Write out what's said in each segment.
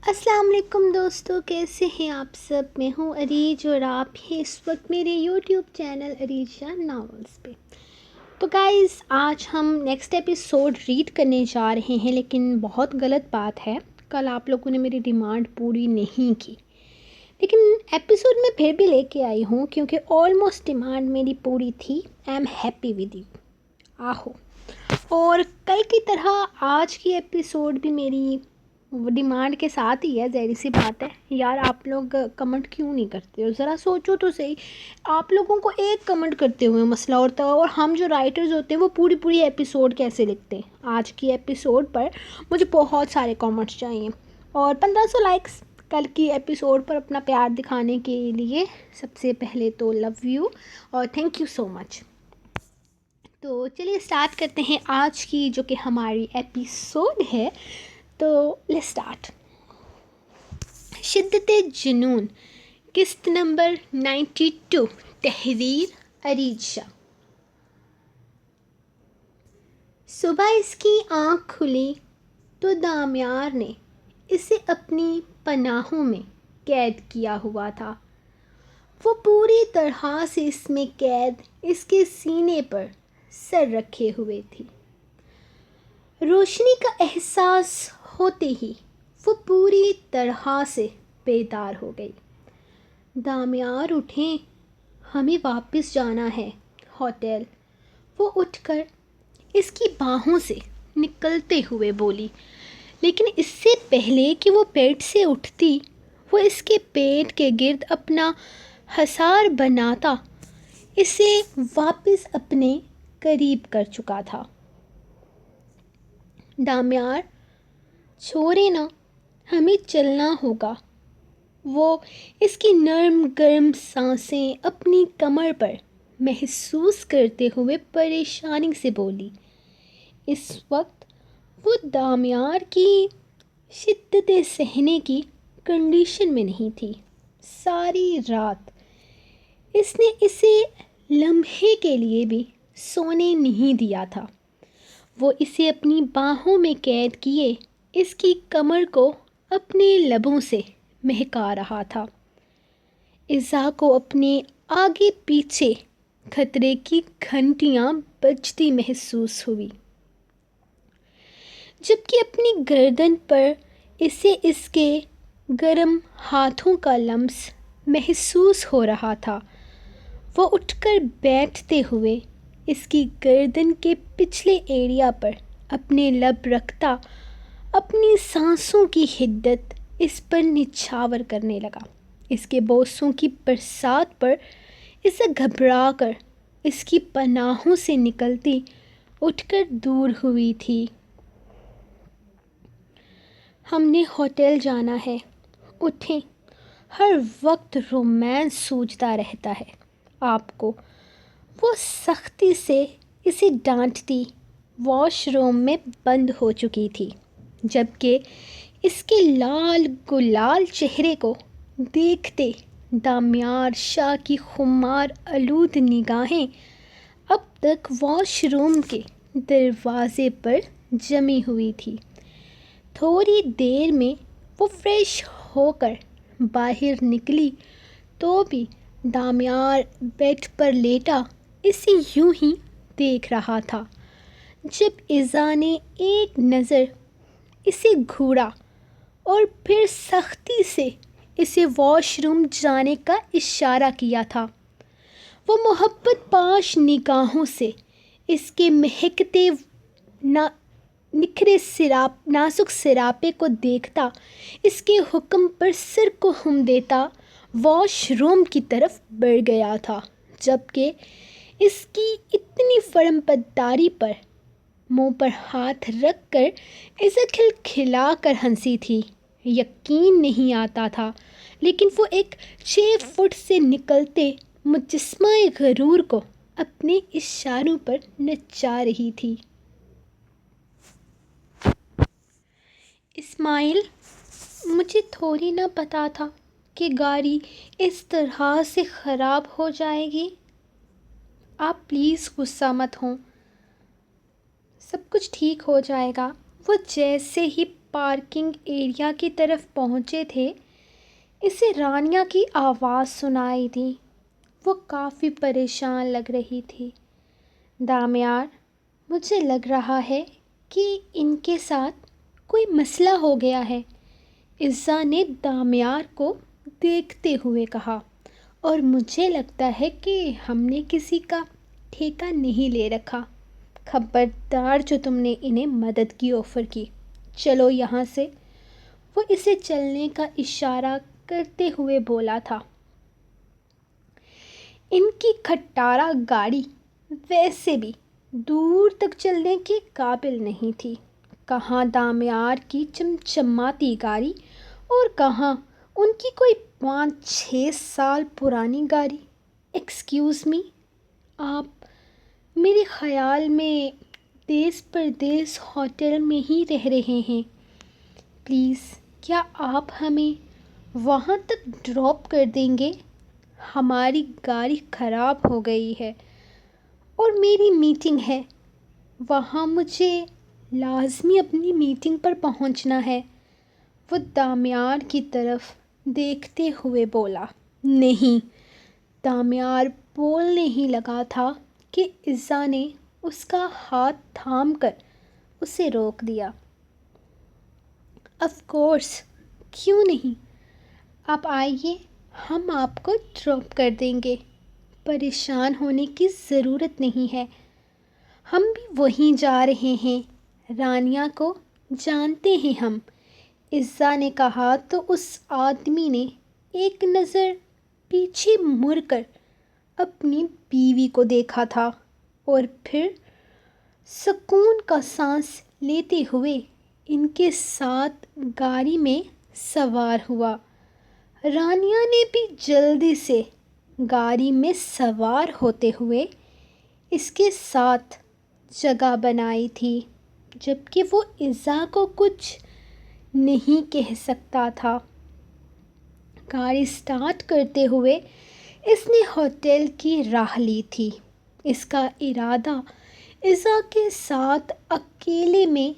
السلام علیکم دوستو، کیسے ہیں آپ سب؟ میں ہوں عریج اور آپ ہیں اس وقت میرے یوٹیوب چینل عریجہ ناولز پہ۔ تو گائز، آج ہم نیکسٹ ایپیسوڈ ریڈ کرنے جا رہے ہیں، لیکن بہت غلط بات ہے، کل آپ لوگوں نے میری ڈیمانڈ پوری نہیں کی، لیکن ایپیسوڈ میں پھر بھی لے کے آئی ہوں کیونکہ آلموسٹ ڈیمانڈ میری پوری تھی۔ I am happy with you, آہو۔ اور کل کی طرح آج کی ایپیسوڈ بھی میری ڈیمانڈ کے ساتھ ہی ہے، ظاہر سی بات ہے یار۔ آپ لوگ کمنٹ کیوں نہیں کرتے ہو؟ ذرا سوچو تو صحیح، آپ لوگوں کو ایک کمنٹ کرتے ہوئے مسئلہ ہوتا ہے، اور ہم جو رائٹرز ہوتے ہیں وہ پوری ایپیسوڈ کیسے لکھتے ہیں؟ آج کی ایپیسوڈ پر مجھے بہت سارے کمنٹس چاہیے اور 1500 لائکس کل کی ایپیسوڈ پر اپنا پیار دکھانے کے لیے۔ سب سے پہلے تو لو یو اور تھینک یو سو مچ۔ تو چلیے سٹارٹ کرتے ہیں آج کی جو کہ ہماری ایپیسوڈ ہے۔ تو لیٹس سٹارٹ۔ شدت جنون، قسط نمبر 92، تحریر عریج شاہ۔ صبح اس کی آنکھ کھلی تو دامیار نے اسے اپنی پناہوں میں قید کیا ہوا تھا۔ وہ پوری طرح سے اس میں قید اس کے سینے پر سر رکھے ہوئے تھی۔ روشنی کا احساس ہوتے ہی وہ پوری طرح سے بیدار ہو گئی۔ دامیار اٹھیں، ہمیں واپس جانا ہے، ہوٹل۔ وہ اٹھ کر اس کی باہوں سے نکلتے ہوئے بولی، لیکن اس سے پہلے کہ وہ بیڈ سے اٹھتی وہ اس کے پیٹ کے گرد اپنا حصار بناتا اسے واپس اپنے قریب کر چکا تھا۔ دامیار، چھوڑے نا، ہمیں چلنا ہوگا۔ وہ اس کی نرم گرم سانسیں اپنی کمر پر محسوس کرتے ہوئے پریشانی سے بولی۔ اس وقت وہ دامیار کی شدت سہنے کی کنڈیشن میں نہیں تھی۔ ساری رات اس نے اسے لمحے کے لیے بھی سونے نہیں دیا تھا۔ وہ اسے اپنی باہوں میں قید کیے اس کی کمر کو اپنے لبوں سے مہکا رہا تھا۔ ایزا کو اپنے آگے پیچھے خطرے کی گھنٹیاں بجتی محسوس ہوئی، جبکہ اپنی گردن پر اسے اس کے گرم ہاتھوں کا لمس محسوس ہو رہا تھا۔ وہ اٹھ کر بیٹھتے ہوئے اس کی گردن کے پچھلے ایریا پر اپنے لب رکھتا اپنی سانسوں کی حدت اس پر نچھاور کرنے لگا۔ اس کے بوسوں کی برسات پر اسے گھبرا کر اس کی پناہوں سے نکلتی اٹھ کر دور ہوئی تھی۔ ہم نے ہوٹل جانا ہے، اٹھیں۔ ہر وقت رومانس سوچتا رہتا ہے آپ کو۔ وہ سختی سے اسے ڈانٹتی واش روم میں بند ہو چکی تھی، جبکہ اس کے لال گلال چہرے کو دیکھتے دامیار شاہ کی خمار آلود نگاہیں اب تک واش روم کے دروازے پر جمی ہوئی تھی۔ تھوڑی دیر میں وہ فریش ہو کر باہر نکلی تو بھی دامیار بیڈ پر لیٹا اسے یوں ہی دیکھ رہا تھا۔ جب ایزا نے ایک نظر اسے گھورا اور پھر سختی سے اسے واش روم جانے کا اشارہ کیا تھا، وہ محبت پاش نگاہوں سے اس کے مہکتے نکھرے نازک سراپے کو دیکھتا اس کے حکم پر سر کو ہم دیتا واش روم کی طرف بڑھ گیا تھا، جبکہ اس کی اتنی فرم برداری پر منہ پر ہاتھ رکھ کر اسے کھلکھلا کر ہنسی تھی۔ یقین نہیں آتا تھا، لیکن وہ ایک 6 فٹ سے نکلتے مجسمہ غرور کو اپنے اشاروں پر نچا رہی تھی۔ اسماعیل، مجھے تھوڑی نہ پتا تھا کہ گاڑی اس طرح سے خراب ہو جائے گی۔ آپ پلیز غصہ مت ہوں، سب کچھ ٹھیک ہو جائے گا۔ وہ جیسے ہی پارکنگ ایریا کی طرف پہنچے تھے، اسے رانیہ کی آواز سنائی دی۔ وہ کافی پریشان لگ رہی تھی۔ دامیار، مجھے لگ رہا ہے کہ ان کے ساتھ کوئی مسئلہ ہو گیا ہے، عزا نے دامیار کو دیکھتے ہوئے کہا، اور مجھے لگتا ہے کہ ہم نے کسی کا ٹھیکہ نہیں لے رکھا۔ خبردار جو تم نے انہیں مدد کی آفر کی، چلو یہاں سے۔ وہ اسے چلنے کا اشارہ کرتے ہوئے بولا تھا۔ ان کی کھٹارا گاڑی ویسے بھی دور تک چلنے کے قابل نہیں تھی، کہاں دامیار کی چمچماتی گاڑی اور کہاں ان کی کوئی 5-6 سال پرانی گاڑی۔ ایکسکیوز می، آپ میرے خیال میں دیس پردیس ہوٹل میں ہی رہ رہے ہیں، پلیز کیا آپ ہمیں وہاں تک ڈراپ کر دیں گے؟ ہماری گاڑی خراب ہو گئی ہے اور میری میٹنگ ہے، وہاں مجھے لازمی اپنی میٹنگ پر پہنچنا ہے۔ وہ دامیار کی طرف دیکھتے ہوئے بولا۔ نہیں، دامیار بولنے ہی لگا تھا کہ عزا نے اس کا ہاتھ تھام کر اسے روک دیا۔ آف کورس، کیوں نہیں، آپ آئیے، ہم آپ کو ڈراپ کر دیں گے، پریشان ہونے کی ضرورت نہیں ہے، ہم بھی وہیں جا رہے ہیں، رانیہ کو جانتے ہیں ہم، عزا نے کہا تو اس آدمی نے ایک نظر پیچھے مڑ کر اپنی بیوی کو دیکھا تھا اور پھر سکون کا سانس لیتے ہوئے ان کے ساتھ گاڑی میں سوار ہوا۔ رانیہ نے بھی جلدی سے گاڑی میں سوار ہوتے ہوئے اس کے ساتھ جگہ بنائی تھی، جبکہ وہ عزا کو کچھ نہیں کہہ سکتا تھا۔ گاڑی سٹارٹ کرتے ہوئے اس نے ہوٹل کی راہ لی تھی۔ اس کا ارادہ عزا کے ساتھ اکیلے میں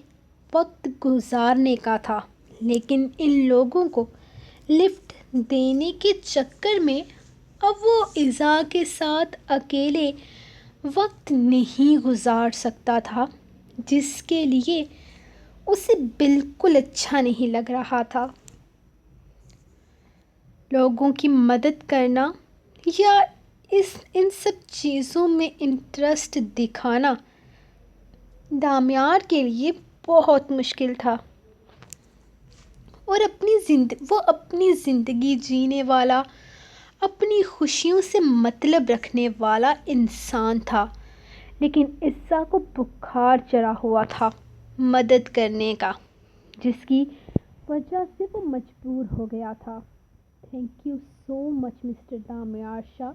وقت گزارنے کا تھا، لیکن ان لوگوں کو لفٹ دینے کے چکر میں اب وہ عزا کے ساتھ اکیلے وقت نہیں گزار سکتا تھا، جس کے لیے اسے بالکل اچھا نہیں لگ رہا تھا۔ لوگوں کی مدد کرنا یا ان سب چیزوں میں انٹرسٹ دکھانا دامیار کے لیے بہت مشکل تھا، اور وہ اپنی زندگی جینے والا، اپنی خوشیوں سے مطلب رکھنے والا انسان تھا، لیکن عزا کو بخار چڑھا ہوا تھا مدد کرنے کا، جس کی وجہ سے وہ مجبور ہو گیا تھا۔ Thank you so much mister Damyar Shah,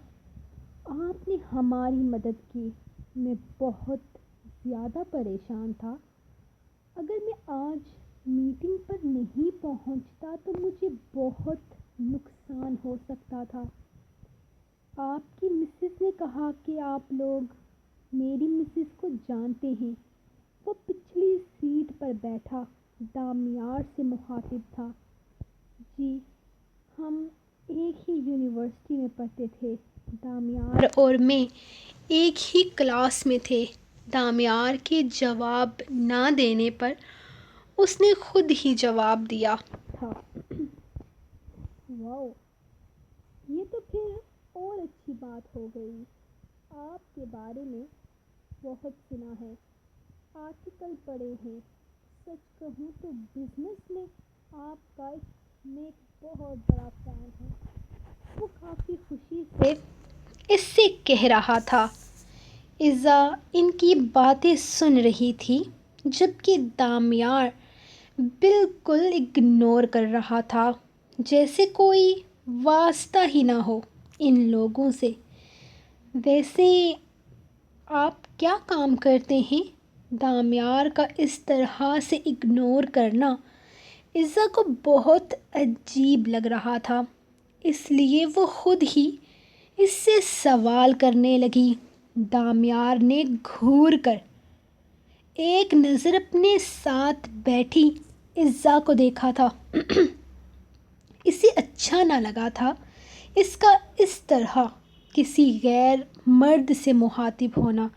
آپ نے ہماری مدد کی، میں بہت زیادہ پریشان تھا، اگر میں آج میٹنگ پر نہیں پہنچتا تو مجھے بہت نقصان ہو سکتا تھا۔ آپ کی مسز نے کہا کہ آپ لوگ میری مسز کو جانتے ہیں۔ وہ پچھلی سیٹ پر بیٹھا دامیار سے مخاطب تھا۔ جی، ہم ایک ہی یونیورسٹی میں پڑھتے تھے، دامیار اور میں ایک ہی کلاس میں تھے۔ دامیار کے جواب نہ دینے پر اس نے خود ہی جواب دیا تھا۔ واؤ، یہ تو پھر اور اچھی بات ہو گئی، آپ کے بارے میں بہت سنا ہے، آرٹیکل پڑھے ہیں، سچ کہوں تو بزنس میں آپ کا میں ایک بہت بڑا فین ہوں۔ وہ کافی خوشی سے اس سے کہہ رہا تھا۔ عزا ان کی باتیں سن رہی تھی، جبکہ دامیار بالکل اگنور کر رہا تھا، جیسے کوئی واسطہ ہی نہ ہو ان لوگوں سے۔ ویسے آپ کیا کام کرتے ہیں؟ دامیار کا اس طرح سے اگنور کرنا عزا کو بہت عجیب لگ رہا تھا، اس لیے وہ خود ہی اس سے سوال کرنے لگی۔ دامیار نے گھور کر ایک نظر اپنے ساتھ بیٹھی عزا کو دیکھا تھا۔ اسے اچھا نہ لگا تھا اس کا اس طرح کسی غیر مرد سے مخاطب ہونا۔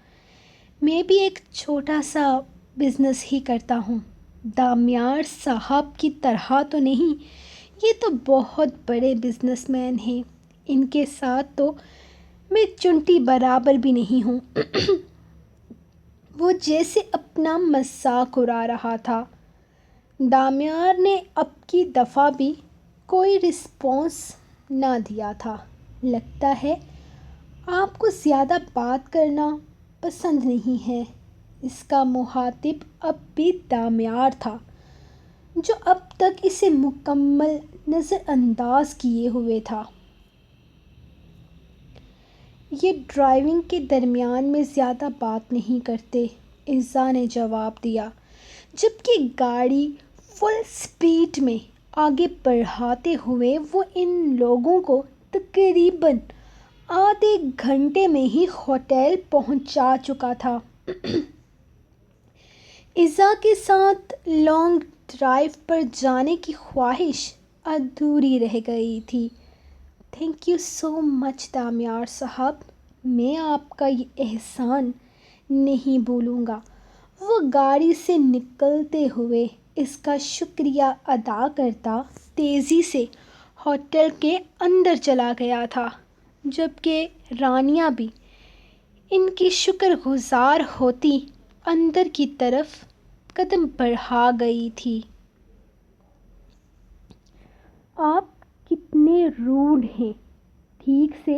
میں بھی ایک چھوٹا سا بزنس ہی کرتا ہوں، دامیار صاحب کی طرح تو نہیں، یہ تو بہت بڑے بزنس مین ہیں، ان کے ساتھ تو میں چنٹی برابر بھی نہیں ہوں۔ وہ جیسے اپنا مذاق اڑا رہا تھا۔ دامیار نے اب کی دفعہ بھی کوئی رسپانس نہ دیا تھا۔ لگتا ہے آپ کو زیادہ بات کرنا پسند نہیں ہے۔ اس کا مخاطب اب بھی دامیار تھا، جو اب تک اسے مکمل نظر انداز کیے ہوئے تھا۔ یہ ڈرائیونگ کے درمیان میں زیادہ بات نہیں کرتے، عزا نے جواب دیا، جبکہ گاڑی فل سپیڈ میں آگے بڑھاتے ہوئے وہ ان لوگوں کو تقریباً آدھے گھنٹے میں ہی ہوٹل پہنچا چکا تھا۔ عزا کے ساتھ لانگ ڈرائیو پر جانے کی خواہش ادھوری رہ گئی تھی۔ تھینک یو سو مچ دامیار صاحب، میں آپ کا یہ احسان نہیں بھولوں گا۔ وہ گاڑی سے نکلتے ہوئے اس کا شکریہ ادا کرتا تیزی سے ہوٹل کے اندر چلا گیا تھا، جبکہ رانیہ بھی ان کی شکر گزار ہوتی اندر کی طرف قدم بڑھا گئی تھی۔ آپ کتنے روڈ ہیں، ٹھیک سے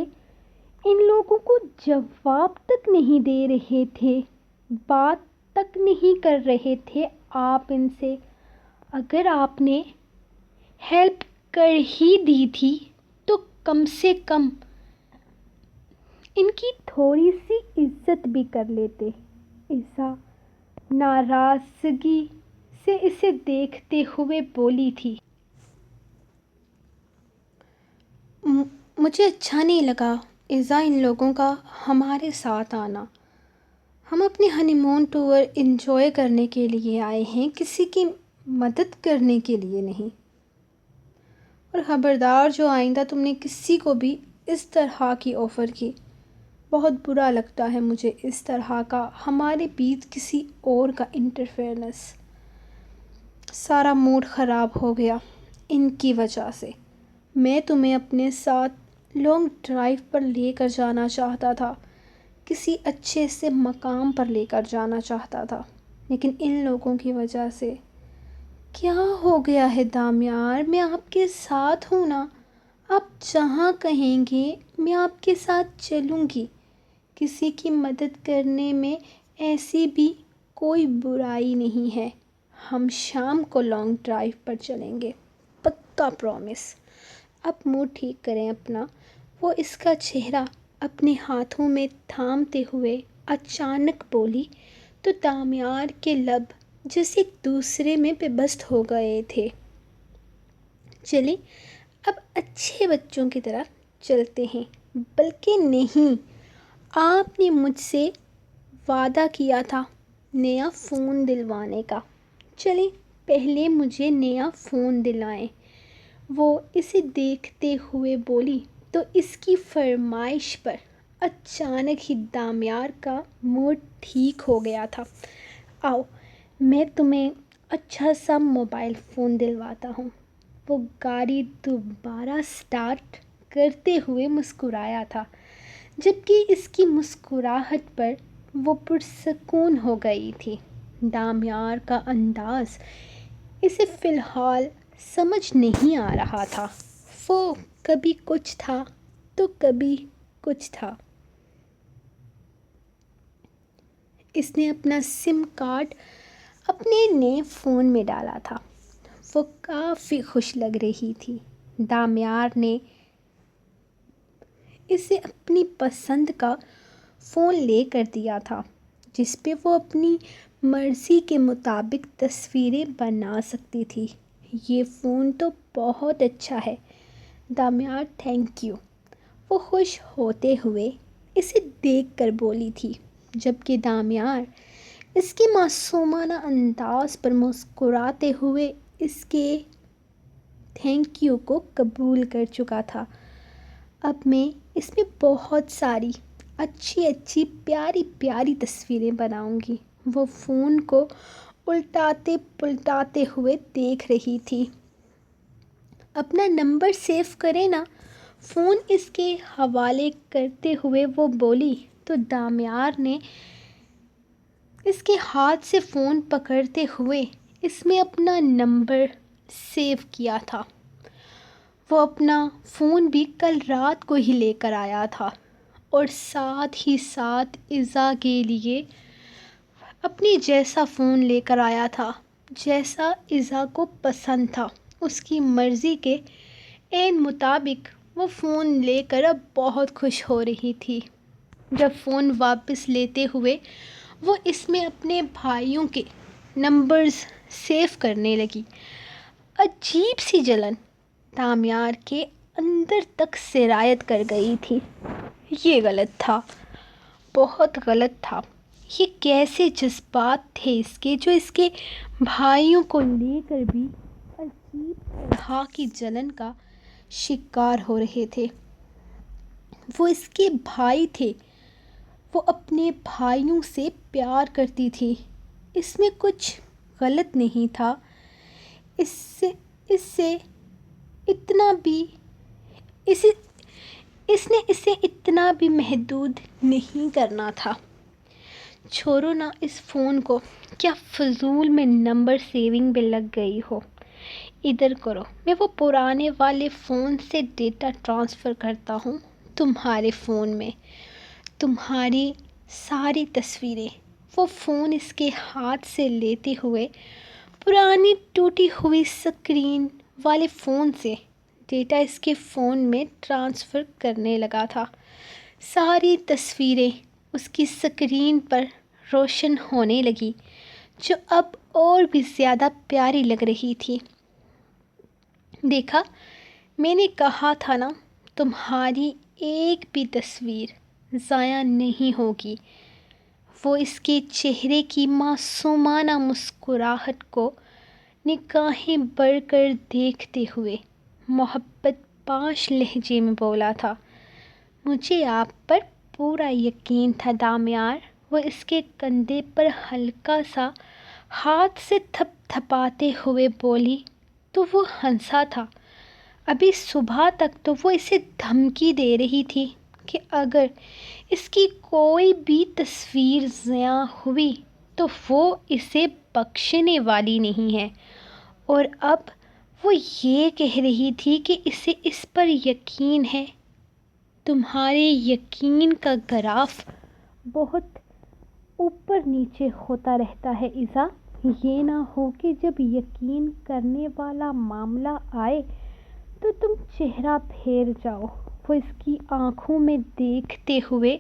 ان لوگوں کو جواب تک نہیں دے رہے تھے، بات تک نہیں کر رہے تھے آپ ان سے۔ اگر آپ نے ہیلپ کر ہی دی تھی تو کم سے کم ان کی تھوڑی سی عزت بھی کر لیتے۔ عزا ناراضگی سے اسے دیکھتے ہوئے بولی تھی۔ مجھے اچھا نہیں لگا عزا ان لوگوں کا ہمارے ساتھ آنا۔ ہم اپنے ہنی مون ٹور انجوائے کرنے کے لیے آئے ہیں، کسی کی مدد کرنے کے لیے نہیں۔ اور خبردار جو آئندہ تم نے کسی کو بھی اس طرح کی آفر کی، بہت برا لگتا ہے مجھے اس طرح کا ہمارے بیچ کسی اور کا انٹرفیئرنس۔ سارا موڈ خراب ہو گیا ان کی وجہ سے۔ میں تمہیں اپنے ساتھ لانگ ڈرائیو پر لے کر جانا چاہتا تھا، کسی اچھے سے مقام پر لے کر جانا چاہتا تھا، لیکن ان لوگوں کی وجہ سے۔ کیا ہو گیا ہے دامیار، میں آپ کے ساتھ ہوں نا، آپ جہاں کہیں گے میں آپ کے ساتھ چلوں گی۔ کسی کی مدد کرنے میں ایسی بھی کوئی برائی نہیں ہے۔ ہم شام کو لانگ ڈرائیو پر چلیں گے، پکا پرومس۔ اب موڈ ٹھیک کریں اپنا۔ وہ اس کا چہرہ اپنے ہاتھوں میں تھامتے ہوئے اچانک بولی تو دامیار کے لب جیسے ایک دوسرے میں پیوست ہو گئے تھے۔ چلیں اب اچھے بچوں کی طرح چلتے ہیں، بلکہ نہیں، آپ نے مجھ سے وعدہ کیا تھا نیا فون دلوانے کا، چلیں پہلے مجھے نیا فون دلائیں۔ وہ اسے دیکھتے ہوئے بولی تو اس کی فرمائش پر اچانک ہی دامیار کا موڈ ٹھیک ہو گیا تھا۔ آؤ میں تمہیں اچھا سا موبائل فون دلواتا ہوں۔ وہ گاڑی دوبارہ سٹارٹ کرتے ہوئے مسکرایا تھا، جبکہ اس کی مسکراہٹ پر وہ پرسکون ہو گئی تھی۔ دامیار کا انداز اسے فی الحال سمجھ نہیں آ رہا تھا، وہ کبھی کچھ تھا تو کبھی کچھ تھا۔ اس نے اپنا سم کارڈ اپنے نئے فون میں ڈالا تھا۔ وہ کافی خوش لگ رہی تھی۔ دامیار نے اسے اپنی پسند کا فون لے کر دیا تھا، جس پہ وہ اپنی مرضی کے مطابق تصویریں بنا سکتی تھی۔ یہ فون تو بہت اچھا ہے دامیار، تھینک یو، وہ خوش ہوتے ہوئے اسے دیکھ کر بولی تھی، جبکہ دامیار اس کے معصومانہ انداز پر مسکراتے ہوئے اس کے تھینک یو کو قبول کر چکا تھا۔ اب میں اس میں بہت ساری اچھی پیاری پیاری تصویریں بناؤں گی۔ وہ فون کو الٹاتے پلٹاتے ہوئے دیکھ رہی تھی۔ اپنا نمبر سیو کرے نا، فون اس کے حوالے کرتے ہوئے وہ بولی تو دامیار نے اس کے ہاتھ سے فون پکڑتے ہوئے اس میں اپنا نمبر سیو کیا تھا۔ وہ اپنا فون بھی کل رات کو ہی لے کر آیا تھا اور ساتھ ہی ساتھ ایزا کے لیے اپنی جیسا فون لے کر آیا تھا جیسا ایزا کو پسند تھا۔ اس کی مرضی کے عین مطابق وہ فون لے کر اب بہت خوش ہو رہی تھی۔ جب فون واپس لیتے ہوئے وہ اس میں اپنے بھائیوں کے نمبرز سیو کرنے لگی، عجیب سی جلن دامیار کے اندر تک سرایت کر گئی تھی۔ یہ غلط تھا، بہت غلط تھا۔ یہ کیسے جذبات تھے اس کے جو اس کے بھائیوں کو لے کر بھی عجیب طرح کی جلن کا شکار ہو رہے تھے۔ وہ اس کے بھائی تھے، وہ اپنے بھائیوں سے پیار کرتی تھی، اس میں کچھ غلط نہیں تھا۔ اس نے اسے اتنا بھی محدود نہیں کرنا تھا۔ چھوڑو نا اس فون کو، کیا فضول میں نمبر سیونگ بھی لگ گئی ہو۔ ادھر کرو، میں وہ پرانے والے فون سے ڈیٹا ٹرانسفر کرتا ہوں تمہارے فون میں، تمہاری ساری تصویریں۔ وہ فون اس کے ہاتھ سے لیتے ہوئے پرانی ٹوٹی ہوئی سکرین والے فون سے ڈیٹا اس کے فون میں ٹرانسفر کرنے لگا تھا۔ ساری تصویریں اس کی سکرین پر روشن ہونے لگی، جو اب اور بھی زیادہ پیاری لگ رہی تھی۔ دیکھا، میں نے کہا تھا نا، تمہاری ایک بھی تصویر ضائع نہیں ہوگی۔ وہ اس کے چہرے کی معصومانہ مسکراہٹ کو نگاہیں بھر کر دیکھتے ہوئے محبت پاش لہجے میں بولا تھا۔ مجھے آپ پر پورا یقین تھا دامیار۔ وہ اس کے کندھے پر ہلکا سا ہاتھ سے تھپ تھپاتے ہوئے بولی تو وہ ہنسا تھا۔ ابھی صبح تک تو وہ اسے دھمکی دے رہی تھی کہ اگر اس کی کوئی بھی تصویر ضائع ہوئی تو وہ اسے بخشنے والی نہیں ہے، اور اب وہ یہ کہہ رہی تھی کہ اسے اس پر یقین ہے۔ تمہارے یقین کا گراف بہت اوپر نیچے ہوتا رہتا ہے ایزا۔ یہ نہ ہو کہ جب یقین کرنے والا معاملہ آئے تو تم چہرہ پھیر جاؤ۔ وہ اس کی آنکھوں میں دیکھتے ہوئے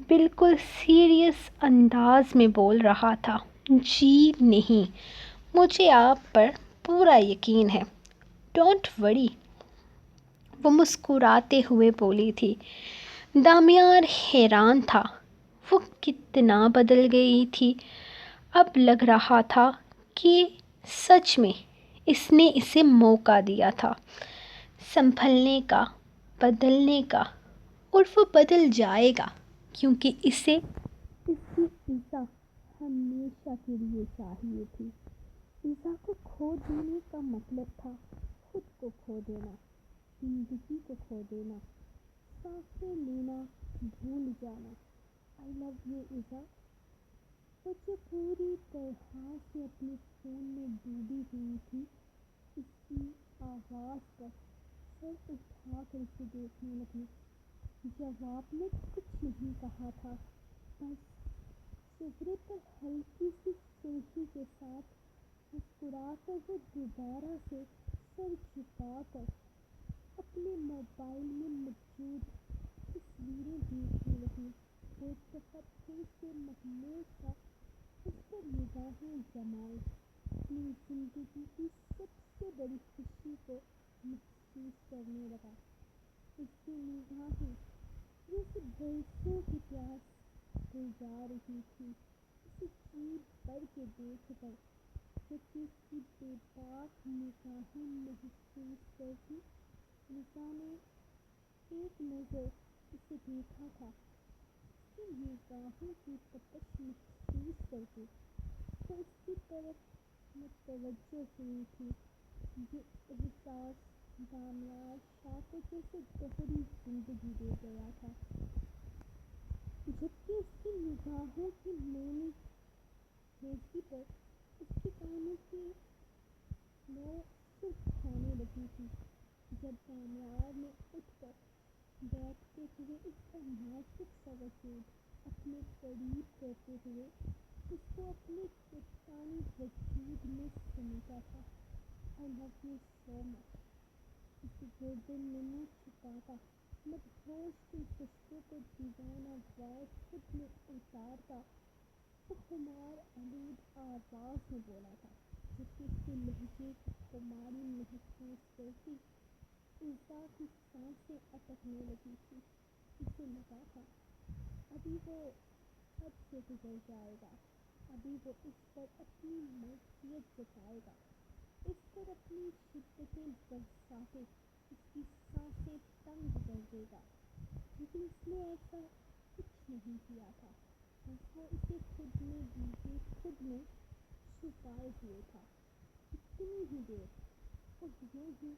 بالکل سیریس انداز میں بول رہا تھا۔ جی نہیں، مجھے آپ پر پورا یقین ہے، ڈونٹ وری، وہ مسکراتے ہوئے بولی تھی۔ دامیار حیران تھا، وہ کتنا بدل گئی تھی۔ اب لگ رہا تھا کہ سچ میں اس نے اسے موقع دیا تھا سنبھلنے کا، بدلنے کا، اور وہ بدل جائے گا، کیونکہ اسے اس کی ایزا ہمیشہ کے لیے چاہیے تھی۔ ایزا کو کھو دینے کا مطلب تھا خود کو کھو دینا، زندگی کو کھو دینا، سانسیں لینا بھول جانا۔ آئی لو یو ایزا۔ وہ جو پوری طرح سے اپنے فون میں ڈوبی ہوئی تھی، اس کی آواز پر سر اٹھا کر اسے دیکھنے لگی۔ جواب میں کچھ نہیں کہا تھا، بس چہرے پر ہلکی سی سرخی کے ساتھ مسکرا کر وہ دوبارہ سے سر جھکا کر اپنے موبائل میں موجود تصویریں دیکھنے لگی۔ وہ تفکر سے مہمیز تھا، اس پر نگاہیں جمائے اپنی زندگی کی سب سے بڑی خوشی کو محسوس کرنے لگا۔ اس کی نگاہیں جیسے برسوں کی پیاس بجھا رہی تھی۔ اسے چیخ پڑ کے دیکھ کر جبکہ اس کی بے باک نگاہیں محسوس کرتی۔ رضا نے ایک نظر اسے دیکھا تھا، اس کی نگاہوں کی تپش محسوس کرتی وہ اس کی طرف متوجہ ہوئی تھی۔ یہ احساس دامیار شاہ کو جیسے دوہری زندگی دے گیا تھا، جبکہ اس کی نگاہوں کی نرمی تیزی پر اس کی کانوں کی نو سرخ ہونے لگی تھی۔ جب دامیار نے اٹھ کر بیٹھتے ہوئے اس کا نازک سا وجود اپنے قریب کرتے ہوئے اس کو اپنے چٹانی وجود میں سمیٹا تھا، I love you so much، اس گردن میں منہ چھپاتا مدہوش کی خوشبو کو دیوانہ وار خود میں اتارتا وہ خمار آلود آواز میں بولا تھا، جبکہ اس کے لہجے کی خماری محسوس کرتی عزا کی سانسیں اٹکنے لگی تھی۔ اسے لگا تھا ابھی وہ حد سے گزر جائے گا، ابھی وہ اس پر اپنی ملکیت جتائے گا، اس پر اپنی شدتیں برساتے اس کی سانسیں تنگ کر دے گا، لیکن اس نے ایسا کچھ نہیں کیا تھا۔ بس وہ اسے خود میں لیے خود میں چھپائے ہوئے تھا۔ اتنی ہی دیر وہ یوں ہی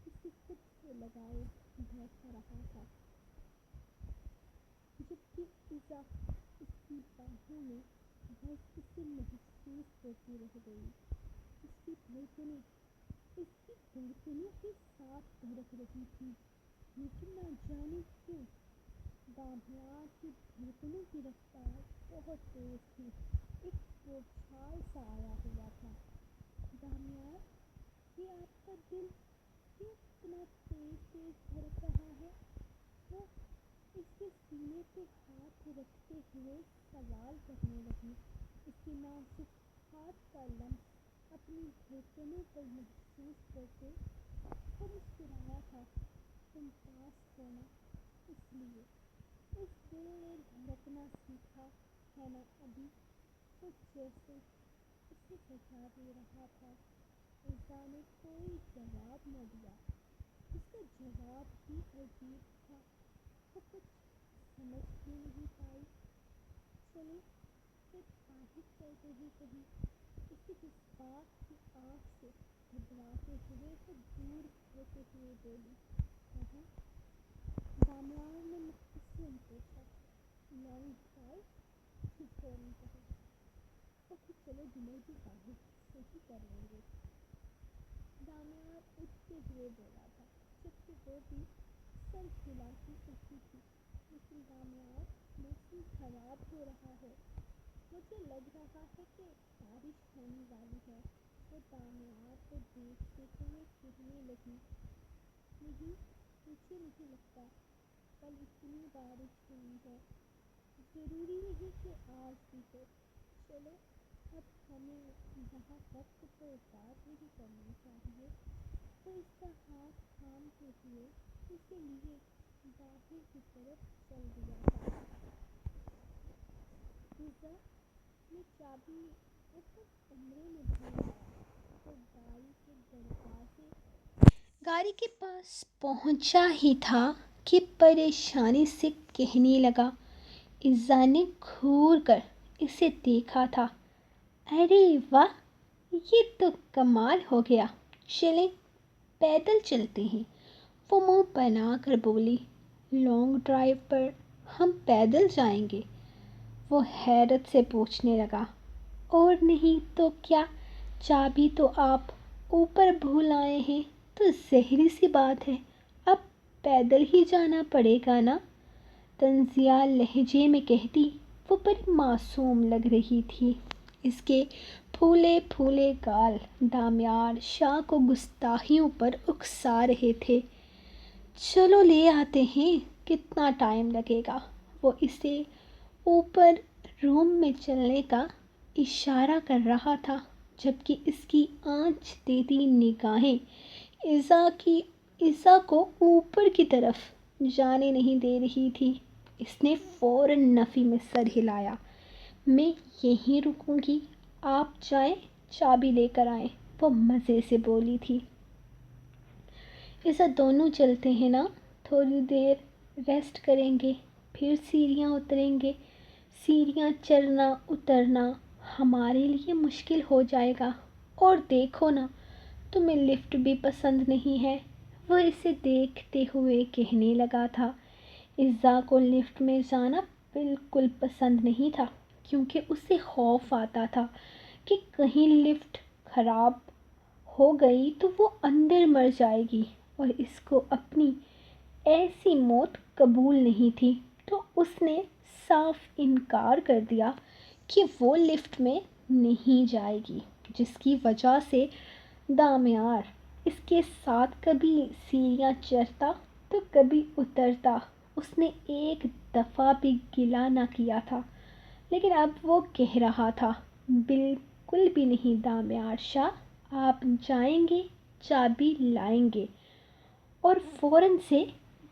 اسے خود سے لگائے بیٹھا رہا تھا، جبکہ عزا اس کی باہوں میں بس اسے محسوس کرتی رہ گئی۔ اس کی دھڑکنیں کے ساتھ دھڑک رہی تھی، لیکن نہ جانے کیوں دامیار کی دھڑکنوں کی رفتار بہت تیز تھی۔ ایک بوچھال سا آیا ہوا تھا۔ دامیار، یہ آپ کا دل کیوں اتنا تیز دھڑک رہا ہے؟ وہ اس کے سینے پہ ہاتھ رکھتے ہوئے سوال کرنے لگی۔ اس کے نازک ہاتھ کا لمس اپنی دھڑکنوں پر محسوس کرتے وہ مسکرایا تھا۔ تم پاس ہو نا، اس لیے اس دل نے دھڑکنا سیکھا ہے نا ابھی، وہ جیسے اسے بجا دے رہا تھا۔ عزا نے کوئی جواب نہ دیا، اس کا جواب بھی عجیب تھا، وہ کچھ سمجھ بھی نہیں پائی۔ چلے پھر آہٹ کرتے ہی کہیں، اس کے جذبات کی آگ سے گھبراتے ہوئے وہ دور ہوتے ہوئے بولی، کہاں؟ دامیار نے مختصراً پوچھا، لانگ ڈرائیو؟ فوراً کہا، اوکے چلو ڈنر بھی باہر سے ہی کر لیں گے۔ دامیار اٹھتے ہوئے بولا تھا، جبکہ وہ بھی سر ہلا کے اٹھی تھی۔ لیکن دامیار، موسم خراب ہو رہا ہے، مجھے لگ رہا ہے کہ بارش ہونے والی ہے۔ وہ دامیار کو دیکھتے ہوئے کہنے لگی، نہیں مجھے نہیں لگتا، کل اتنی بارش ہوئی ہے، ضروری نہیں کہ آج بھی ہو۔ چلو اب ہمیں یہاں وقت پر بات نہیں کرنی چاہیے۔ وہ اس کا ہاتھ تھامتے ہوئے اسے لیے باہر کی طرف چل دیا تھا۔ عزا نے چابی اوپر کمرے میں بھول آیا تو گاڑی کے پاس پہنچا ہی تھا کہ پریشانی سے کہنے لگا۔ عزا نے گھور کر اسے دیکھا تھا، ارے واہ، یہ تو کمال ہو گیا، چلیں پیدل چلتے ہیں۔ وہ منہ بنا کر بولی، لانگ ڈرائیو پر ہم پیدل جائیں گے؟ وہ حیرت سے پوچھنے لگا، اور نہیں تو کیا، چابی تو آپ اوپر بھول آئے ہیں تو ظاہر سی بات ہے اب پیدل ہی جانا پڑے گا نا، طنزیہ لہجے میں کہتی وہ بڑی معصوم لگ رہی تھی۔ اس کے پھولے پھولے گال دامیار شاہ کو گستاخیوں پر اکسا رہے تھے۔ چلو لے آتے ہیں، کتنا ٹائم لگے گا؟ وہ اسے اوپر روم میں چلنے کا اشارہ کر رہا تھا، جبکہ اس کی آنچ دیتی نگاہیں عزا کو اوپر کی طرف جانے نہیں دے رہی تھی۔ اس نے فوراً نفی میں سر ہلایا، میں یہیں رکوں گی، آپ جائیں چابی لے کر آئیں، وہ مزے سے بولی تھی۔ ایسا دونوں چلتے ہیں نا، تھوڑی دیر ریسٹ کریں گے، پھر سیڑھیاں اتریں گے۔ سیڑھیاں چڑھنا اترنا ہمارے لیے مشکل ہو جائے گا، اور دیکھو نا، تمہیں لفٹ بھی پسند نہیں ہے۔ وہ اسے دیکھتے ہوئے کہنے لگا تھا۔ عزا کو لفٹ میں جانا بالکل پسند نہیں تھا، کیونکہ اسے خوف آتا تھا کہ کہیں لفٹ خراب ہو گئی تو وہ اندر مر جائے گی، اور اس کو اپنی ایسی موت قبول نہیں تھی۔ تو اس نے صاف انکار کر دیا کہ وہ لفٹ میں نہیں جائے گی، جس کی وجہ سے دامیار اس کے ساتھ کبھی سیڑھیاں چڑھتا تو کبھی اترتا۔ اس نے ایک دفعہ بھی گلہ نہ کیا تھا، لیکن اب وہ کہہ رہا تھا، بالکل بھی نہیں دامیار شاہ، آپ جائیں گے، چابی لائیں گے اور فوراً سے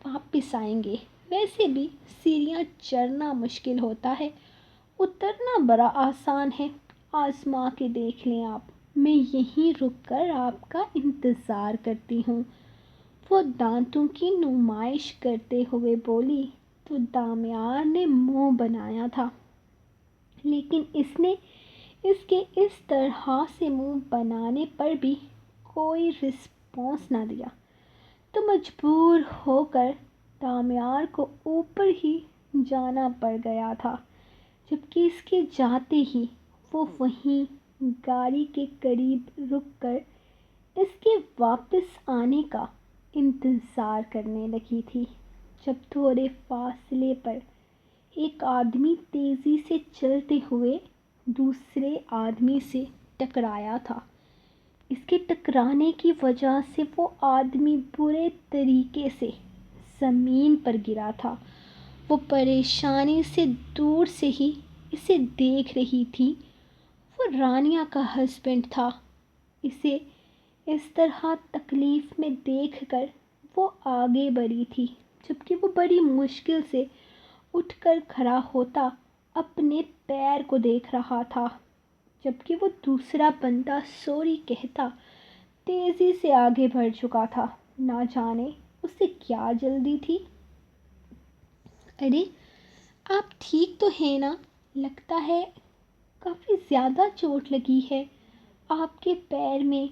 واپس آئیں گے۔ ویسے بھی سیڑھیاں چڑھنا مشکل ہوتا ہے، اترنا بڑا آسان ہے، آزما کے دیکھ لیں آپ، میں یہیں رک کر آپ کا انتظار کرتی ہوں۔ وہ دانتوں کی نمائش کرتے ہوئے بولی تو دامیار نے منہ بنایا تھا، لیکن اس نے اس کے اس طرح سے منہ بنانے پر بھی کوئی رسپانس نہ دیا، تو مجبور ہو کر دامیار کو اوپر ہی جانا پڑ گیا تھا، جبکہ اس کے جاتے ہی وہ وہیں گاڑی کے قریب رک کر اس کے واپس آنے کا انتظار کرنے لگی تھی، جب تھوڑے فاصلے پر ایک آدمی تیزی سے چلتے ہوئے دوسرے آدمی سے ٹکرایا تھا۔ اس کے ٹکرانے کی وجہ سے وہ آدمی برے طریقے سے زمین پر گرا تھا۔ وہ پریشانی سے دور سے ہی اسے دیکھ رہی تھی۔ وہ رانیہ کا ہسبینڈ تھا۔ اسے اس طرح تکلیف میں دیکھ کر وہ آگے بڑھی تھی، جبکہ وہ بڑی مشکل سے اٹھ کر کھڑا ہوتا اپنے پیر کو دیکھ رہا تھا، جبکہ وہ دوسرا بندہ سوری کہتا تیزی سے آگے بڑھ چکا تھا۔ نہ جانے اسے کیا جلدی تھی۔ ارے آپ ٹھیک تو ہیں نا؟ لگتا ہے کافی زیادہ چوٹ لگی ہے آپ کے پیر میں،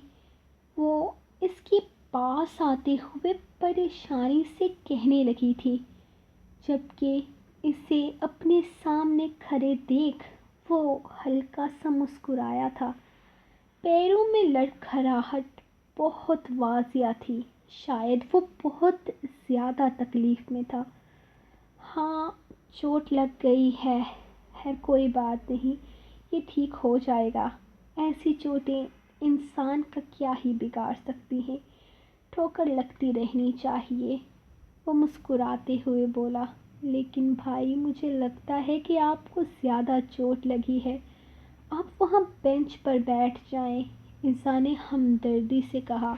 وہ اس کے پاس آتے ہوئے پریشانی سے کہنے لگی تھی، جبکہ اسے اپنے سامنے کھڑے دیکھ وہ ہلکا سا مسکرایا تھا۔ پیروں میں لڑکھڑاہٹ بہت واضح تھی، شاید وہ بہت زیادہ تکلیف میں تھا۔ ہاں چوٹ لگ گئی ہے، خیر کوئی بات نہیں، یہ ٹھیک ہو جائے گا۔ ایسی چوٹیں انسان کا کیا ہی بگاڑ سکتی ہیں، ٹھوکر لگتی رہنی چاہیے۔ وہ مسکراتے ہوئے بولا، لیکن بھائی مجھے لگتا ہے کہ آپ کو زیادہ چوٹ لگی ہے، آپ وہاں بینچ پر بیٹھ جائیں، عزا نے ہمدردی سے کہا۔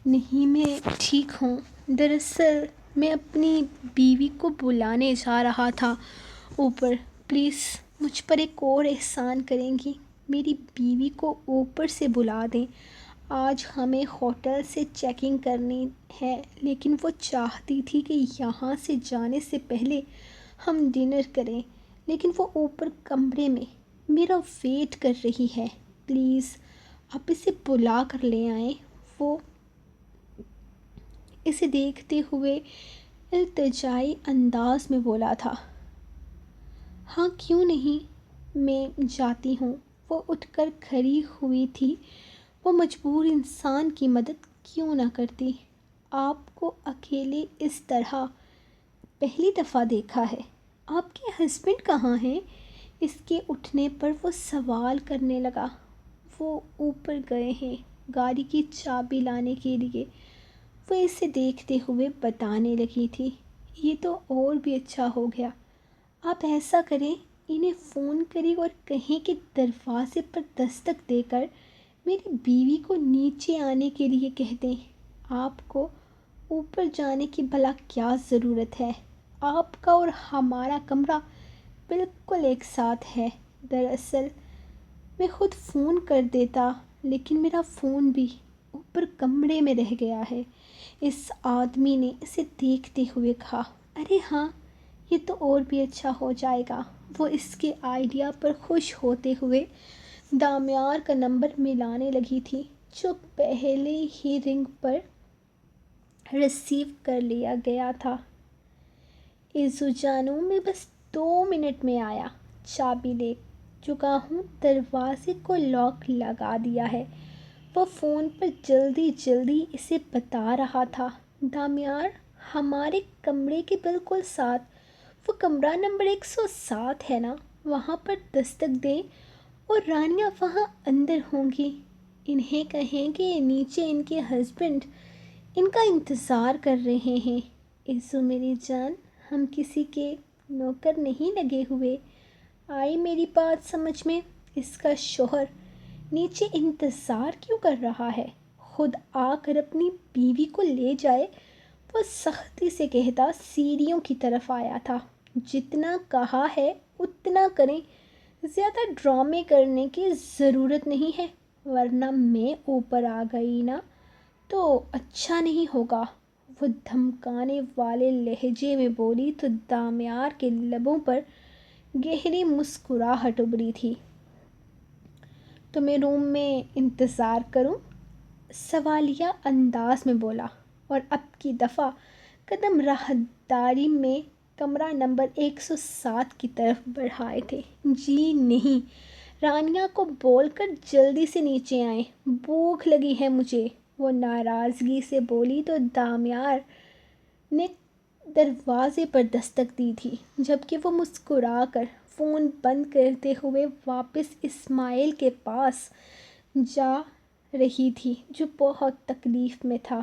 نہیں میں ٹھیک ہوں، دراصل میں اپنی بیوی کو بلانے جا رہا تھا اوپر، پلیز مجھ پر ایک اور احسان کریں گی، میری بیوی کو اوپر سے بلا دیں۔ آج ہمیں ہوٹل سے چیکنگ کرنی ہے، لیکن وہ چاہتی تھی کہ یہاں سے جانے سے پہلے ہم ڈنر کریں، لیکن وہ اوپر کمرے میں میرا ویٹ کر رہی ہے، پلیز آپ اسے بلا کر لے آئیں۔ وہ اسے دیکھتے ہوئے التجائی انداز میں بولا تھا۔ ہاں کیوں نہیں، میں جاتی ہوں۔ وہ اٹھ کر کھڑی ہوئی تھی، وہ مجبور انسان کی مدد کیوں نہ کرتی۔ آپ کو اکیلے اس طرح پہلی دفعہ دیکھا ہے، آپ کے ہسبینڈ کہاں ہیں؟ اس کے اٹھنے پر وہ سوال کرنے لگا۔ وہ اوپر گئے ہیں گاڑی کی چابی لانے کے لیے، وہ اسے دیکھتے ہوئے بتانے لگی تھی۔ یہ تو اور بھی اچھا ہو گیا، آپ ایسا کریں انہیں فون کریں اور کہیں کہ دروازے پر دستک دے کر میری بیوی کو نیچے آنے کے لیے کہہ دیں۔ آپ کو اوپر جانے کی بھلا کیا ضرورت ہے، آپ کا اور ہمارا کمرہ بالکل ایک ساتھ ہے۔ دراصل میں خود فون کر دیتا، لیکن میرا فون بھی اوپر کمرے میں رہ گیا ہے۔ اس آدمی نے اسے دیکھتے ہوئے کہا، ارے ہاں، یہ تو اور بھی اچھا ہو جائے گا۔ وہ اس کے آئیڈیا پر خوش ہوتے ہوئے دامیار کا نمبر ملانے لگی تھی، جو پہلے ہی رنگ پر ریسیو کر لیا گیا تھا۔ ایزو جانو، میں بس 2 منٹ میں آیا، چابی لے چکا ہوں، دروازے کو لاک لگا دیا ہے۔ وہ فون پر جلدی جلدی اسے بتا رہا تھا، دامیار ہمارے کمرے کے بالکل ساتھ وہ کمرہ نمبر 107 ہے نا، وہاں پر دستک دیں اور رانیہ وہاں اندر ہوں گی۔ انہیں کہیں کہ نیچے ان کے ہسبینڈ ان کا انتظار کر رہے ہیں۔ ایزو میری جان، ہم کسی کے نوکر نہیں لگے ہوئے۔ آئی میری بات سمجھ میں؟ اس کا شوہر نیچے انتظار کیوں کر رہا ہے؟ خود آ کر اپنی بیوی کو لے جائے۔ وہ سختی سے کہتا سیڑھیوں کی طرف آیا تھا، جتنا کہا ہے اتنا کریں، زیادہ ڈرامے کرنے کی ضرورت نہیں ہے، ورنہ میں اوپر آ گئی نا تو اچھا نہیں ہوگا۔ وہ دھمکانے والے لہجے میں بولی تو دامیار کے لبوں پر گہری مسکراہٹ ابھری تھی۔ تو میں روم میں انتظار کروں؟ سوالیہ انداز میں بولا، اور اب کی دفعہ قدم راہداری میں کمرہ نمبر 107 کی طرف بڑھائے تھے۔ جی نہیں، رانیہ کو بول کر جلدی سے نیچے آئیں، بھوک لگی ہے مجھے، وہ ناراضگی سے بولی تو دامیار نے دروازے پر دستک دی تھی، جبکہ وہ مسکرا کر فون بند کرتے ہوئے واپس اسماعیل کے پاس جا رہی تھی، جو بہت تکلیف میں تھا۔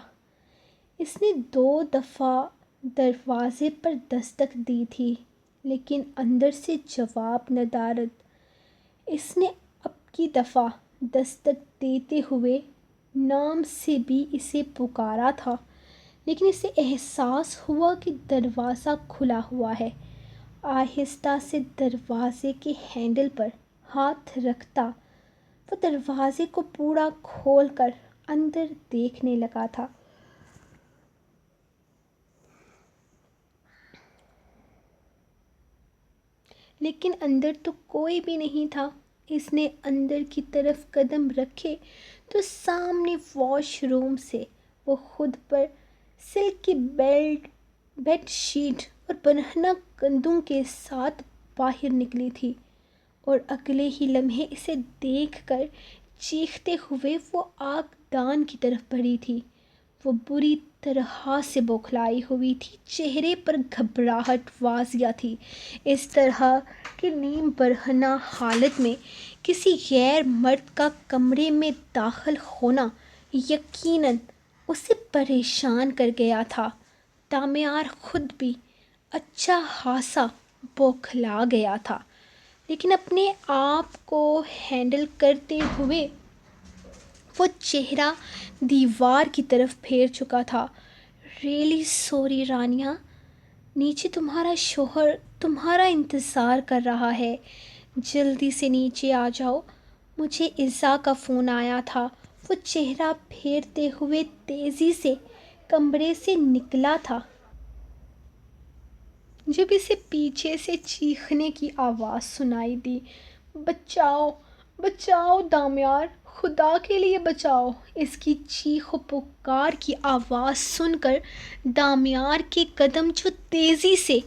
اس نے 2 دفعہ دروازے پر دستک دی تھی، لیکن اندر سے جواب ندارد۔ اس نے اب کی دفعہ دستک دیتے ہوئے نام سے بھی اسے پکارا تھا، لیکن اسے احساس ہوا کہ دروازہ کھلا ہوا ہے۔ آہستہ سے دروازے کے ہینڈل پر ہاتھ رکھتا وہ دروازے کو پورا کھول کر اندر دیکھنے لگا تھا۔ لیکن اندر تو کوئی بھی نہیں تھا۔ اس نے اندر کی طرف قدم رکھے تو سامنے واش روم سے وہ خود پر سلک کی بیڈ شیٹ اور برہنہ کندھوں کے ساتھ باہر نکلی تھی، اور اگلے ہی لمحے اسے دیکھ کر چیختے ہوئے وہ آگ دان کی طرف بڑھی تھی۔ وہ بری طرح سے بوکھلائی ہوئی تھی، چہرے پر گھبراہٹ واضح تھی۔ اس طرح کی نیم برہنہ حالت میں کسی غیر مرد کا کمرے میں داخل ہونا یقیناً اسے پریشان کر گیا تھا۔ دامیار خود بھی اچھا خاصا بوکھلا گیا تھا، لیکن اپنے آپ کو ہینڈل کرتے ہوئے وہ چہرہ دیوار کی طرف پھیر چکا تھا۔ ریئلی سوری رانیہ، نیچے تمہارا شوہر تمہارا انتظار کر رہا ہے، جلدی سے نیچے آ جاؤ، مجھے عزا کا فون آیا تھا۔ وہ چہرہ پھیرتے ہوئے تیزی سے کمرے سے نکلا تھا، جب اسے پیچھے سے چیخنے کی آواز سنائی دی، بچاؤ، بچاؤ دامیار، خدا کے لیے بچاؤ۔ اس کی چیخ و پکار کی آواز سن کر دامیار کے قدم جو تیزی سے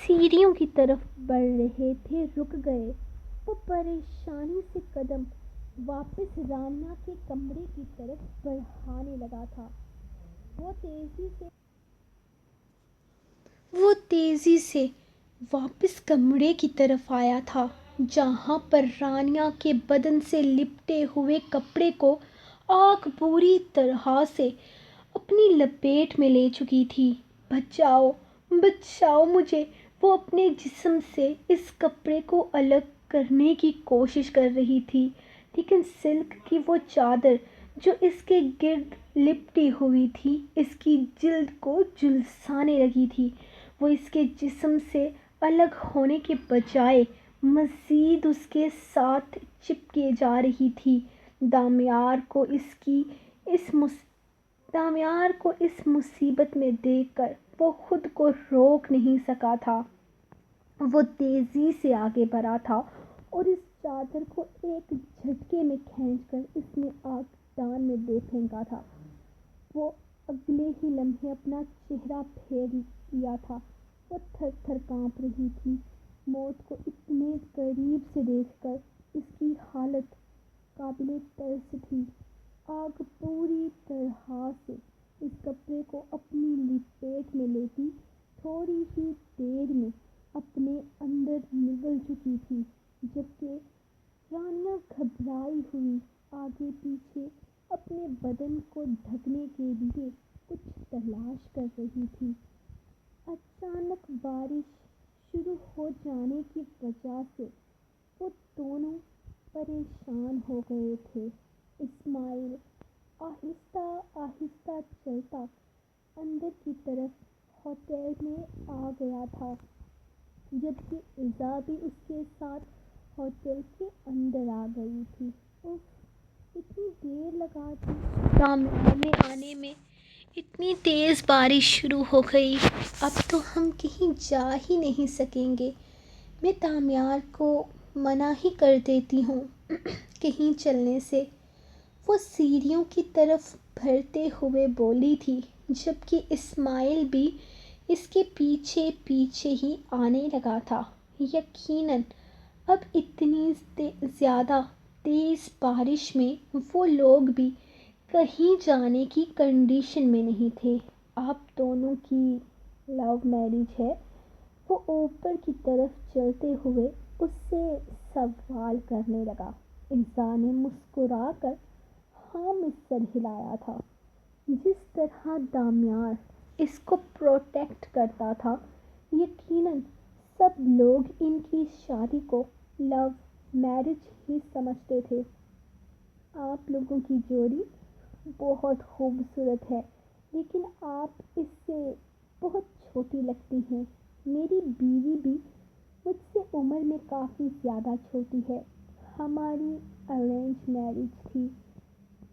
سیڑھیوں کی طرف بڑھ رہے تھے رک گئے۔ وہ پریشانی سے قدم واپس رانیہ کے کمرے کی طرف بڑھانے لگا تھا۔ وہ تیزی سے واپس کمرے کی طرف آیا تھا، جہاں پر رانیہ کے بدن سے لپٹے ہوئے کپڑے کو آگ بری طرح سے اپنی لپیٹ میں لے چکی تھی۔ بچاؤ، بچاؤ مجھے، وہ اپنے جسم سے اس کپڑے کو الگ کرنے کی کوشش کر رہی تھی، لیکن سلک کی وہ چادر جو اس کے گرد لپٹی ہوئی تھی اس کی جلد کو جھلسانے لگی تھی۔ وہ اس کے جسم سے الگ ہونے کے بجائے مزید اس کے ساتھ چپکے جا رہی تھی۔ دامیار کو اس مصیبت میں دیکھ کر وہ خود کو روک نہیں سکا تھا۔ وہ تیزی سے آگے بڑھا تھا اور اس چادر کو ایک جھٹکے میں کھینچ کر اس نے آگ دان میں دے پھینکا تھا۔ وہ اگلے ہی لمحے اپنا چہرہ پھیر لیا تھا۔ وہ تھر تھر کانپ رہی تھی۔ موت کو اتنے قریب سے دیکھ کر اس کی حالت قابل ترس تھی۔ آگ پوری طرح سے اس کپڑے کو اپنی لپیٹ میں لیتی تھوڑی ہی دیر میں اپنے اندر نگل چکی تھی، جبکہ رانیہ گھبرائی ہوئی آگے پیچھے اپنے بدن کو ڈھکنے کے لیے کچھ تلاش کر رہی تھی۔ اچانک بارش شروع ہو جانے کی وجہ سے وہ دونوں پریشان ہو گئے تھے۔ اسماعیل آہستہ آہستہ چلتا اندر کی طرف ہوٹل میں آ گیا تھا، جبکہ ایزا بھی اس کے ساتھ ہوٹل کے اندر آ گئی تھی۔ اتنی دیر لگا دی دامیار میں آنے میں، اتنی تیز بارش شروع ہو گئی، اب تو ہم کہیں جا ہی نہیں سکیں گے۔ میں دامیار کو منع ہی کر دیتی ہوں کہیں چلنے سے، وہ سیڑھیوں کی طرف بڑھتے ہوئے بولی تھی، جبکہ اسماعیل بھی اس کے پیچھے پیچھے ہی آنے لگا تھا۔ یقیناً اب اتنی زیادہ تیز بارش میں وہ لوگ بھی کہیں جانے کی کنڈیشن میں نہیں تھے۔ آپ دونوں کی لو میرج ہے؟ وہ اوپر کی طرف چلتے ہوئے اس سے سوال کرنے لگا۔ ایزا نے مسکرا کر ہاں میں سر ہلایا تھا۔ جس طرح دامیار اس کو پروٹیکٹ کرتا تھا، یقیناً سب لوگ ان کی شادی کو لو میرج ہی سمجھتے تھے۔ آپ لوگوں کی جوڑی بہت خوبصورت ہے، لیکن آپ اس سے بہت چھوٹی لگتی ہیں۔ میری بیوی بھی مجھ سے عمر میں کافی زیادہ چھوٹی ہے۔ ہماری ارینج میرج تھی۔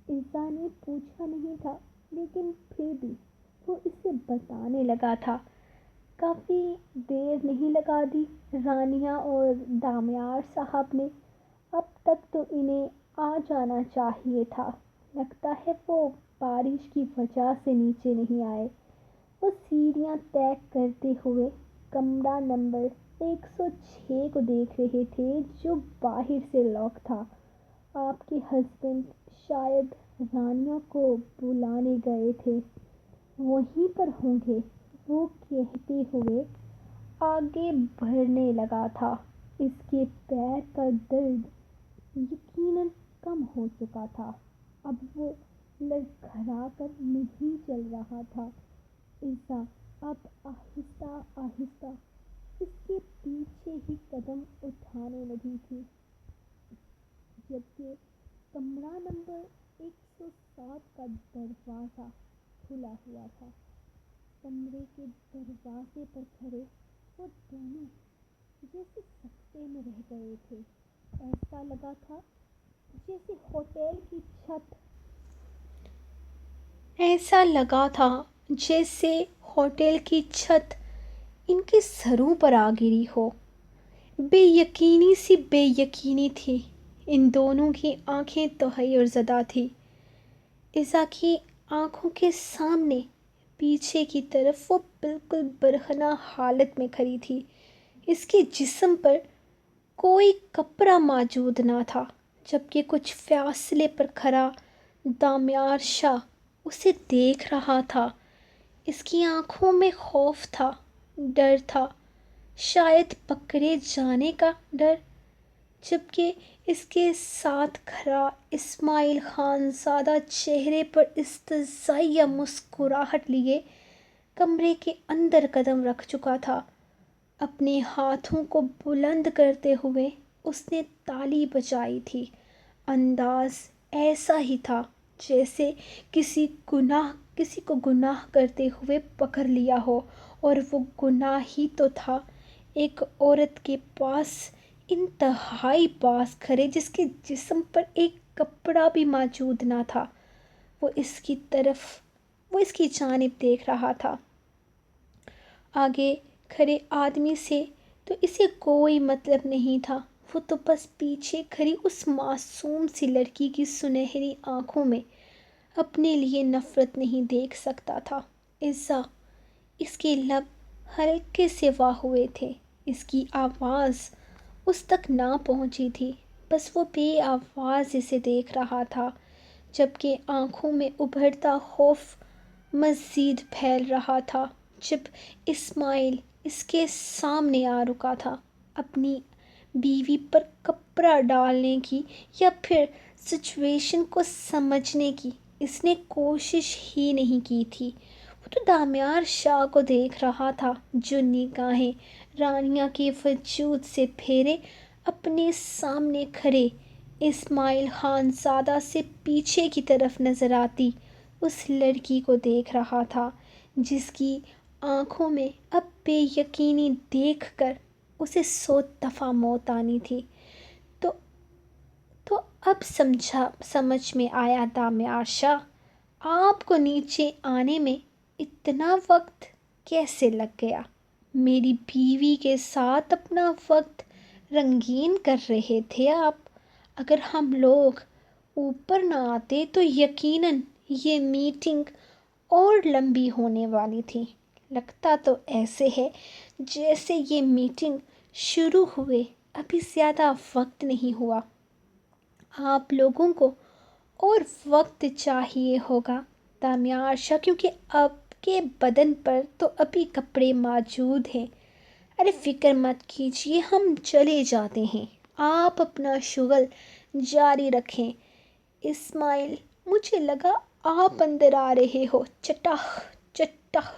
ایزا نے پوچھا نہیں تھا، لیکن پھر بھی وہ اسے بتانے لگا تھا۔ کافی دیر نہیں لگا دی رانیہ اور دامیار صاحب نے، اب تک تو انہیں آ جانا چاہیے تھا۔ لگتا ہے وہ بارش کی وجہ سے نیچے نہیں آئے۔ وہ سیڑھیاں طے کرتے ہوئے کمرہ نمبر 106 کو دیکھ رہے تھے، جو باہر سے لاک تھا۔ آپ کے ہسبینڈ شاید رانیہ کو بلانے گئے تھے، وہیں پر ہوں گے، وہ کہتے ہوئے آگے بڑھنے لگا تھا۔ اس کے پیر کا درد یقیناً کم ہو چکا تھا، اب وہ لڑکھڑا کر نہیں چل رہا تھا۔ ایزا اب آہستہ آہستہ اس کے پیچھے ہی قدم اٹھانے لگی تھی، جبکہ کمرہ نمبر 107 کا دروازہ کھلا ہوا تھا۔ کمرے کے دروازے پر کھڑے وہ دونوں جیسے سکتے میں رہ گئے تھے۔ ایسا لگا تھا جیسے ہوٹل کی چھت ان کے سروں پر آ گری ہو۔ بے یقینی تھی۔ ان دونوں کی آنکھیں تحیر زدہ تھیں۔ ایزا کی آنکھوں کے سامنے پیچھے کی طرف وہ بالکل برہنہ حالت میں کھڑی تھی۔ اس کے جسم پر کوئی کپڑا موجود نہ تھا، جبکہ کچھ فاصلے پر کھڑا دامیار شاہ اسے دیکھ رہا تھا۔ اس کی آنکھوں میں خوف تھا، ڈر تھا، شاید پکڑے جانے کا ڈر، جبکہ اس کے ساتھ کھڑا اسماعیل خان زادہ چہرے پر استہزائیہ مسکراہٹ لیے کمرے کے اندر قدم رکھ چکا تھا۔ اپنے ہاتھوں کو بلند کرتے ہوئے اس نے تالی بجائی تھی۔ انداز ایسا ہی تھا جیسے کسی کو گناہ کرتے ہوئے پکڑ لیا ہو، اور وہ گناہ ہی تو تھا۔ ایک عورت کے پاس انتہائی پاس کھڑے جس کے جسم پر ایک کپڑا بھی موجود نہ تھا، وہ اس کی جانب دیکھ رہا تھا۔ آگے کھڑے آدمی سے تو اسے کوئی مطلب نہیں تھا، وہ تو بس پیچھے کھڑی اس معصوم سی لڑکی کی سنہری آنکھوں میں اپنے لیے نفرت نہیں دیکھ سکتا تھا۔ اس کے لب ہلکے سے واہ ہوئے تھے، اس کی آواز اس تک نہ پہنچی تھی، بس وہ بے آواز اسے دیکھ رہا تھا، جبکہ آنکھوں میں ابھرتا خوف مزید پھیل رہا تھا۔ جب اسماعیل اس کے سامنے آ رکا تھا، اپنی بیوی پر کپڑا ڈالنے کی یا پھر سچویشن کو سمجھنے کی اس نے کوشش ہی نہیں کی تھی۔ وہ تو دامیار شاہ کو دیکھ رہا تھا، جو نگاہیں رانیہ کے وجود سے پھیرے اپنے سامنے کھڑے اسماعیل خان زادہ سے پیچھے کی طرف نظر آتی اس لڑکی کو دیکھ رہا تھا، جس کی آنکھوں میں اب بے یقینی دیکھ کر اسے 100 دفعہ موت آنی تھی۔ تو اب سمجھ میں آیا دامیار شاہ، آپ کو نیچے آنے میں اتنا وقت کیسے لگ گیا؟ میری بیوی کے ساتھ اپنا وقت رنگین کر رہے تھے آپ۔ اگر ہم لوگ اوپر نہ آتے تو یقیناً یہ میٹنگ اور لمبی ہونے والی تھی۔ لگتا تو ایسے ہے جیسے یہ میٹنگ شروع ہوئے ابھی زیادہ وقت نہیں ہوا۔ آپ لوگوں کو اور وقت چاہیے ہوگا دامیار شاہ، کیونکہ آپ کے بدن پر تو ابھی کپڑے موجود ہیں۔ ارے فکر مت کیجیے، ہم چلے جاتے ہیں، آپ اپنا شغل جاری رکھیں۔ اسماعیل، مجھے لگا آپ اندر آ رہے ہو۔ چٹاخ چٹاخ!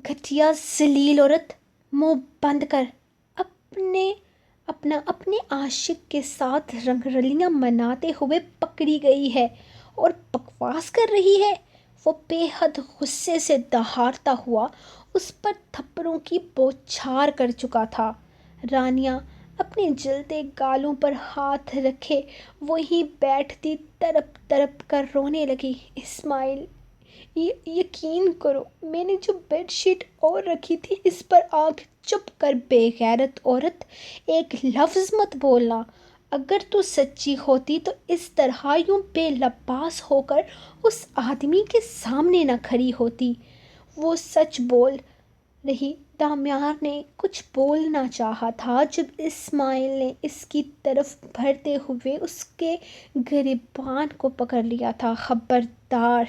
گھٹیا ذلیل عورت، منہ بند کر! اپنے عاشق کے ساتھ رنگ رلیاں مناتے ہوئے پکڑی گئی ہے اور بکواس کر رہی ہے۔ وہ بے حد غصے سے دہاڑتا ہوا اس پر تھپڑوں کی بوچھار کر چکا تھا۔ رانیہ اپنے جلدے گالوں پر ہاتھ رکھے وہیں بیٹھتی تڑپ تڑپ کر رونے لگی۔ اسماعیل، یقین کرو، میں نے جو بیڈ شیٹ اور رکھی تھی اس پر آنکھ چپ کر بے غیرت عورت، ایک لفظ مت بولنا۔ اگر تو سچی ہوتی تو اس طرح یوں بے لباس ہو کر اس آدمی کے سامنے نہ کھڑی ہوتی۔ وہ سچ بول رہی۔ دامیار نے کچھ بولنا چاہا تھا جب اسماعیل نے اس کی طرف بڑھتے ہوئے اس کے گریبان کو پکڑ لیا تھا۔ خبردار،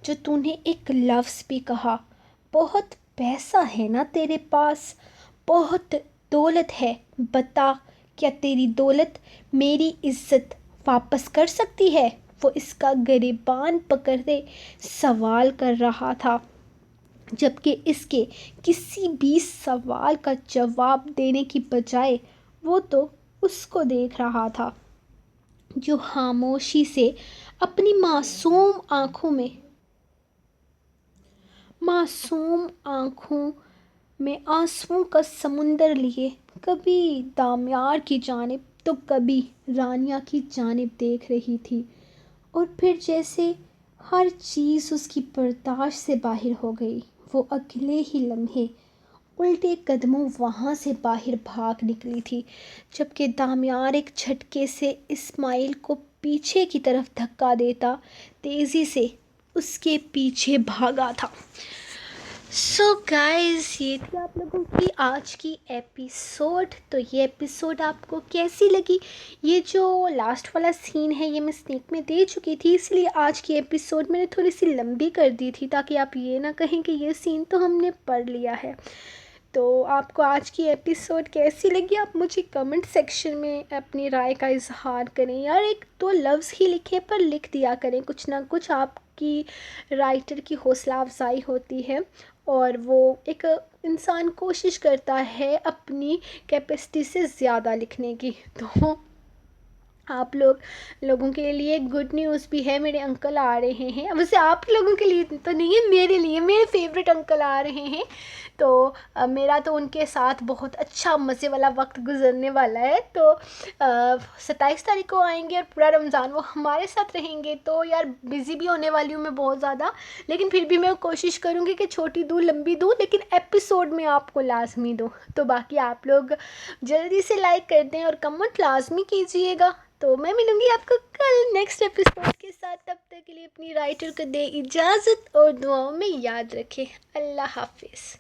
جو تو نے ایک لفظ بھی کہا۔ بہت پیسہ ہے نا تیرے پاس، بہت دولت ہے، بتا کیا تیری دولت میری عزت واپس کر سکتی ہے؟ وہ اس کا گریبان پکڑے سوال کر رہا تھا، جبکہ اس کے کسی بھی سوال کا جواب دینے کی بجائے وہ تو اس کو دیکھ رہا تھا، جو خاموشی سے اپنی معصوم آنکھوں میں آنسوؤں کا سمندر لیے کبھی دامیار کی جانب تو کبھی رانیہ کی جانب دیکھ رہی تھی، اور پھر جیسے ہر چیز اس کی برداشت سے باہر ہو گئی، وہ اگلے ہی لمحے الٹے قدموں وہاں سے باہر بھاگ نکلی تھی، جبکہ دامیار ایک جھٹکے سے اسماعیل کو پیچھے کی طرف دھکا دیتا تیزی سے اس کے پیچھے بھاگا تھا۔ سو گائز، یہ تھی آپ لوگوں کی آج کی ایپیسوڈ۔ تو یہ ایپیسوڈ آپ کو کیسی لگی؟ یہ جو لاسٹ والا سین ہے یہ میں اسنیک میں دے چکی تھی، اس لیے آج کی ایپیسوڈ میں نے تھوڑی سی لمبی کر دی تھی تاکہ آپ یہ نہ کہیں کہ یہ سین تو ہم نے پڑھ لیا ہے۔ تو آپ کو آج کی ایپیسوڈ کیسی لگی؟ آپ مجھے کمنٹ سیکشن میں اپنی رائے کا اظہار کریں یار، ایک دو لفظ ہی لکھیں پر لکھ دیا کریں کچھ نہ کچھ، آپ کی رائٹر کی حوصلہ افزائی ہوتی ہے، اور وہ ایک انسان کوشش کرتا ہے اپنی کیپیسٹی سے زیادہ لکھنے کی۔ تو لوگوں کے لیے گڈ نیوز بھی ہے، میرے انکل آ رہے ہیں، ویسے آپ لوگوں کے لیے تو نہیں ہے، میرے لیے، میرے فیوریٹ انکل آ رہے ہیں، تو میرا تو ان کے ساتھ بہت اچھا مزے والا وقت گزرنے والا ہے. تو 27 تاریخ کو آئیں گے اور پورا رمضان وہ ہمارے ساتھ رہیں گے. تو یار بزی بھی ہونے والی ہوں میں بہت زیادہ، لیکن پھر بھی میں کوشش کروں گی کہ چھوٹی دوں لمبی دوں، لیکن ایپیسوڈ میں آپ کو لازمی دوں. تو باقی آپ لوگ جلدی سے لائک کر دیں اور کمنٹ لازمی کیجیے گا. تو میں ملوں گی آپ کو کل نیکسٹ ایپیسوڈ کے ساتھ. تب تک کے لیے اپنی رائٹر کو دے اجازت اور دعاؤں میں یاد رکھیں. اللہ حافظ.